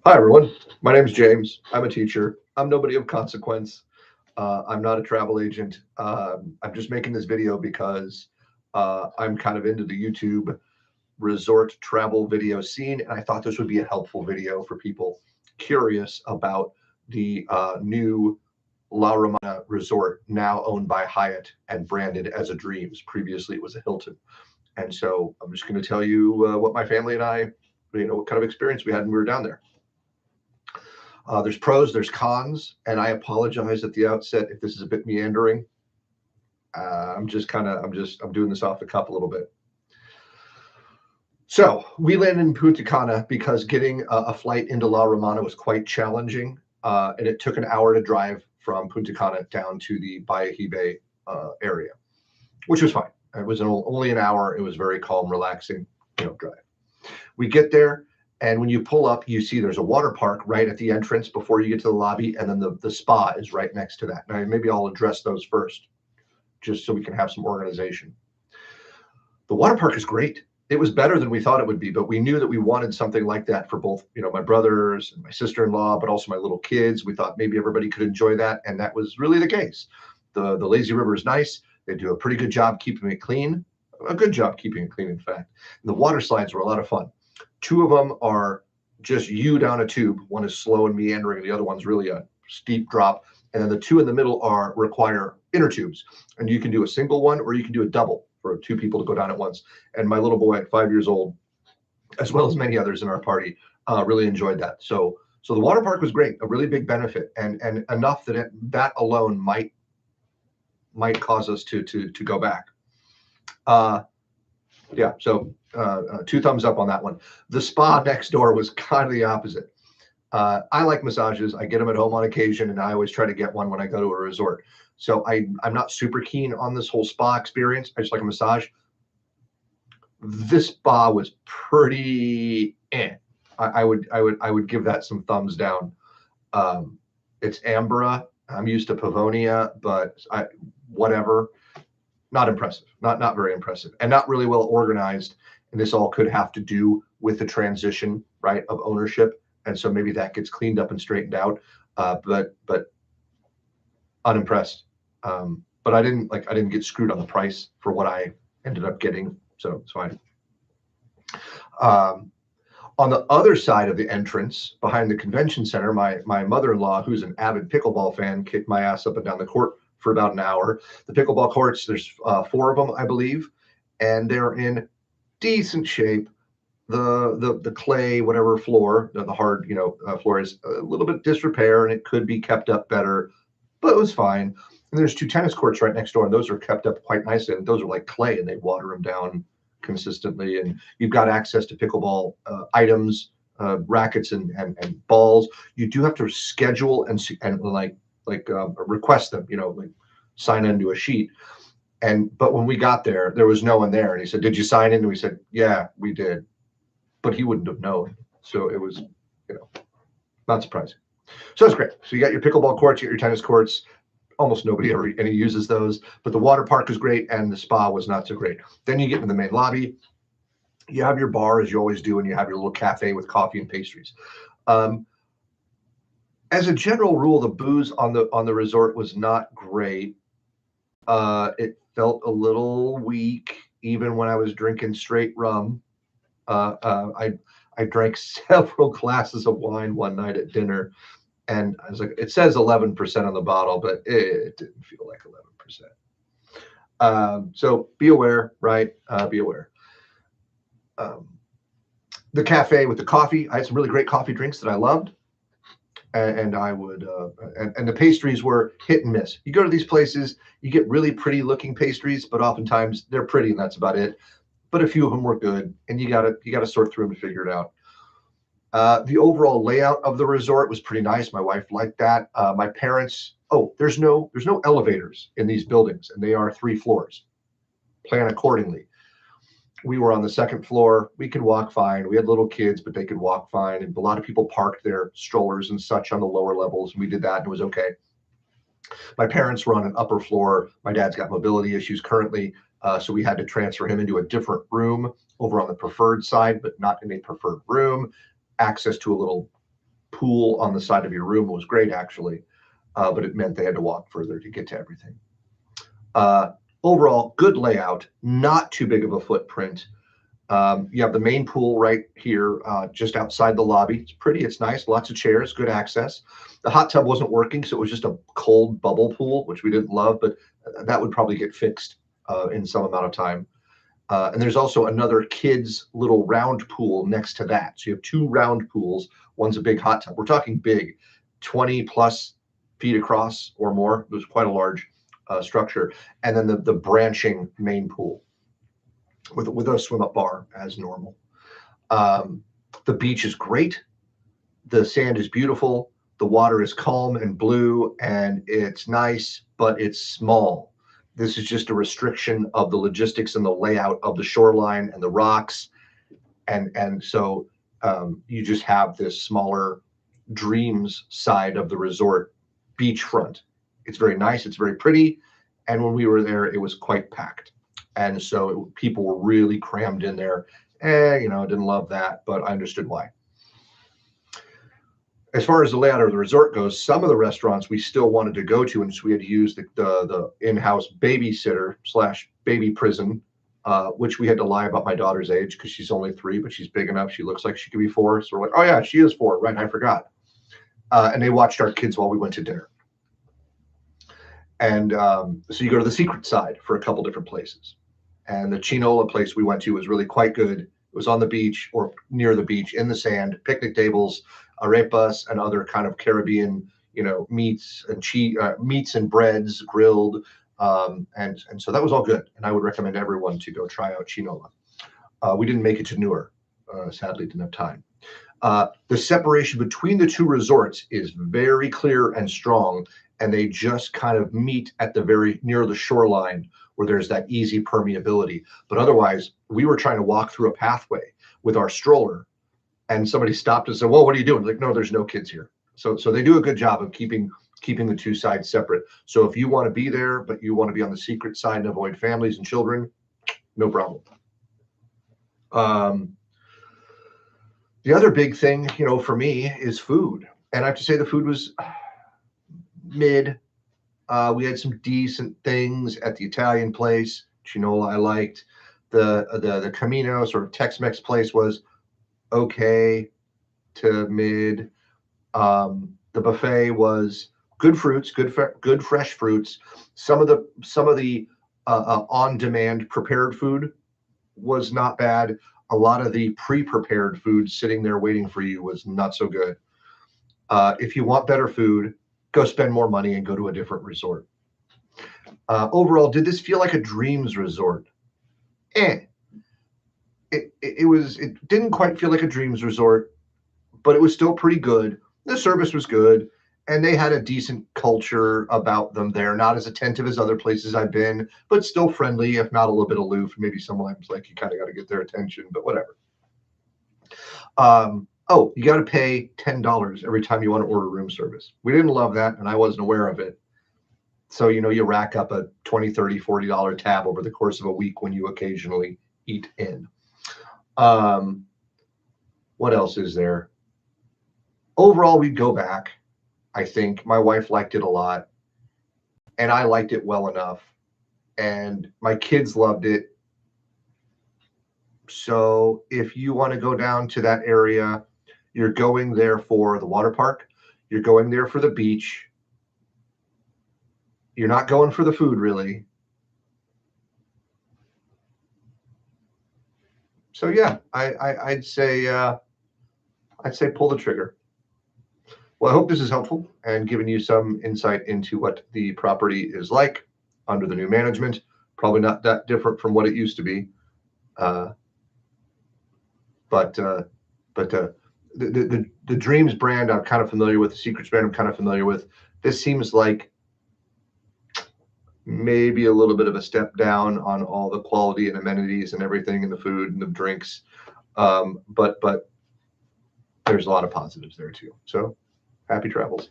Hi, everyone. My name is James. I'm a teacher. I'm nobody of consequence. I'm not a travel agent. I'm just making this video because I'm kind of into the YouTube resort travel video scene, and I thought this would be a helpful video for people curious about the new La Romana resort, now owned by Hyatt and branded as a Dreams. Previously, it was a Hilton. And so I'm just going to tell you what my family and I, what kind of experience we had when we were down there. There's pros, there's cons, and I apologize at the outset if this is a bit meandering. I'm doing this off the cuff a little bit. So we landed in Punta Cana because getting a flight into La Romana was quite challenging, and it took an hour to drive from Punta Cana down to the Bayahibe area, which was fine. It was only an hour. It was very calm, relaxing, drive. We get there. And when you pull up, you see there's a water park right at the entrance before you get to the lobby, and then the spa is right next to that. Now, maybe I'll address those first, just so we can have some organization. The water park is great. It was better than we thought it would be, but we knew that we wanted something like that for both, my brothers and my sister-in-law, but also my little kids. We thought maybe everybody could enjoy that, and that was really the case. The lazy river is nice. They do a pretty good job keeping it clean, a good job keeping it clean, in fact. And the water slides were a lot of fun. Two of them are just you down a tube. One is slow and meandering, and the other one's really a steep drop. And then the two in the middle require inner tubes. And you can do a single one or you can do a double for two people to go down at once. And my little boy at 5 years old, as well as many others in our party, really enjoyed that. So the water park was great, a really big benefit, and enough that that alone might cause us to go back. Yeah, so 2 thumbs up on that one. The spa next door was kind of the opposite. I like massages. I get them at home on occasion, and I always try to get one when I go to a resort. So I'm not super keen on this whole spa experience. I just like a massage. This spa was pretty I would give that some thumbs down. It's Ambra. I'm used to Pavonia, but whatever. Not impressive, not very impressive, and not really well organized. And this all could have to do with the transition, right, of ownership. And so maybe that gets cleaned up and straightened out. But unimpressed. But I didn't get screwed on the price for what I ended up getting. So it's fine. On the other side of the entrance, behind the convention center, my mother-in-law, who's an avid pickleball fan, kicked my ass up and down the court for about an hour. The pickleball courts, there's 4 of them, I believe, and they're in decent shape. The clay, whatever floor, the hard, floor is a little bit disrepair, and it could be kept up better, but it was fine. And there's 2 tennis courts right next door, and those are kept up quite nicely. And those are like clay, and they water them down consistently. And you've got access to pickleball items, rackets, and balls. You do have to schedule and request them, like sign into a sheet. But when we got there was no one there. And he said, "Did you sign in?" And we said, "Yeah, we did." But he wouldn't have known. So it was, not surprising. So it's great. So you got your pickleball courts, you got your tennis courts. Almost nobody ever any uses those. But the water park was great, and the spa was not so great. Then you get in the main lobby. You have your bar, as you always do, and you have your little cafe with coffee and pastries. As a general rule, the booze on the resort was not great. It felt a little weak, even when I was drinking straight rum. I drank several glasses of wine one night at dinner, and I was like, it says 11% on the bottle, but it didn't feel like 11%. So be aware, right? Be aware. The cafe with the coffee, I had some really great coffee drinks that I loved. And I would, and the pastries were hit and miss. You go to these places, you get really pretty looking pastries, but oftentimes they're pretty and that's about it. But a few of them were good, and you gotta sort through them to figure it out. The overall layout of the resort was pretty nice. My wife liked that. My parents, there's no elevators in these buildings, and they are 3 floors. Plan accordingly. We were on the 2nd floor. We could walk fine. We had little kids, but they could walk fine. And a lot of people parked their strollers and such on the lower levels. We did that, and it was okay. My parents were on an upper floor. My dad's got mobility issues currently, so we had to transfer him into a different room over on the preferred side, but not in a preferred room. Access to a little pool on the side of your room was great, actually, but it meant they had to walk further to get to everything. Overall, good layout, not too big of a footprint. You have the main pool right here, just outside the lobby. It's pretty, it's nice, lots of chairs, good access. The hot tub wasn't working, so it was just a cold bubble pool, which we didn't love, but that would probably get fixed in some amount of time. And there's also another kids' little round pool next to that. So you have two round pools. One's a big hot tub. We're talking big, 20 plus feet across or more. It was quite a large structure. And then the branching main pool with a swim up bar as normal. The beach is great. The sand is beautiful. The water is calm and blue, and it's nice, but it's small. This is just a restriction of the logistics and the layout of the shoreline and the rocks. And so you just have this smaller Dreams side of the resort beachfront. It's very nice. It's very pretty. And when we were there, it was quite packed. And so people were really crammed in there. Didn't love that, but I understood why. As far as the layout of the resort goes, some of the restaurants we still wanted to go to, and so we had to use the in-house babysitter / baby prison, which we had to lie about my daughter's age because she's only 3, but she's big enough. She looks like she could be 4. So we're like, oh yeah, she is 4, right? I forgot. And they watched our kids while we went to dinner. And so you go to the secret side for a couple different places. And the Chinola place we went to was really quite good. It was on the beach or near the beach in the sand, picnic tables, arepas, and other kind of Caribbean, meats and breads grilled. And so that was all good. And I would recommend everyone to go try out Chinola. We didn't make it to Newer. Sadly, didn't have time. The separation between the two resorts is very clear and strong, and they just kind of meet at the very near the shoreline where there's that easy permeability. But otherwise, we were trying to walk through a pathway with our stroller, and somebody stopped and said, well, what are you doing? Like, no, there's no kids here. So they do a good job of keeping the two sides separate. So if you want to be there, but you want to be on the secret side and avoid families and children, no problem. The other big thing, for me is food. And I have to say the food was mid. We had some decent things at the Italian place. Chinola I liked. The Camino sort of Tex-Mex place was okay to mid. The buffet was good fruits, good fresh fruits. Some of the on-demand prepared food was not bad. A lot of the pre-prepared food sitting there waiting for you was not so good. If you want better food, go spend more money and go to a different resort. Overall, did this feel like a dreams resort? It didn't quite feel like a dreams resort, but it was still pretty good. The service was good, and they had a decent culture about them there. Not as attentive as other places I've been, but still friendly, if not a little bit aloof. Maybe sometimes like you kind of got to get their attention, but whatever. You got to pay $10 every time you want to order room service. We didn't love that, and I wasn't aware of it. So, you rack up a $20, $30, $40 tab over the course of a week when you occasionally eat in. What else is there? Overall, we'd go back. I think my wife liked it a lot, and I liked it well enough, and my kids loved it. So if you want to go down to that area, you're going there for the water park. You're going there for the beach. You're not going for the food, really. So yeah, I'd say pull the trigger. Well, I hope this is helpful and given you some insight into what the property is like under the new management. Probably not that different from what it used to be, but the Dreams brand I'm kind of familiar with. The Secrets brand I'm kind of familiar with. This seems like maybe a little bit of a step down on all the quality and amenities and everything, and the food and the drinks, but there's a lot of positives there too. So happy travels.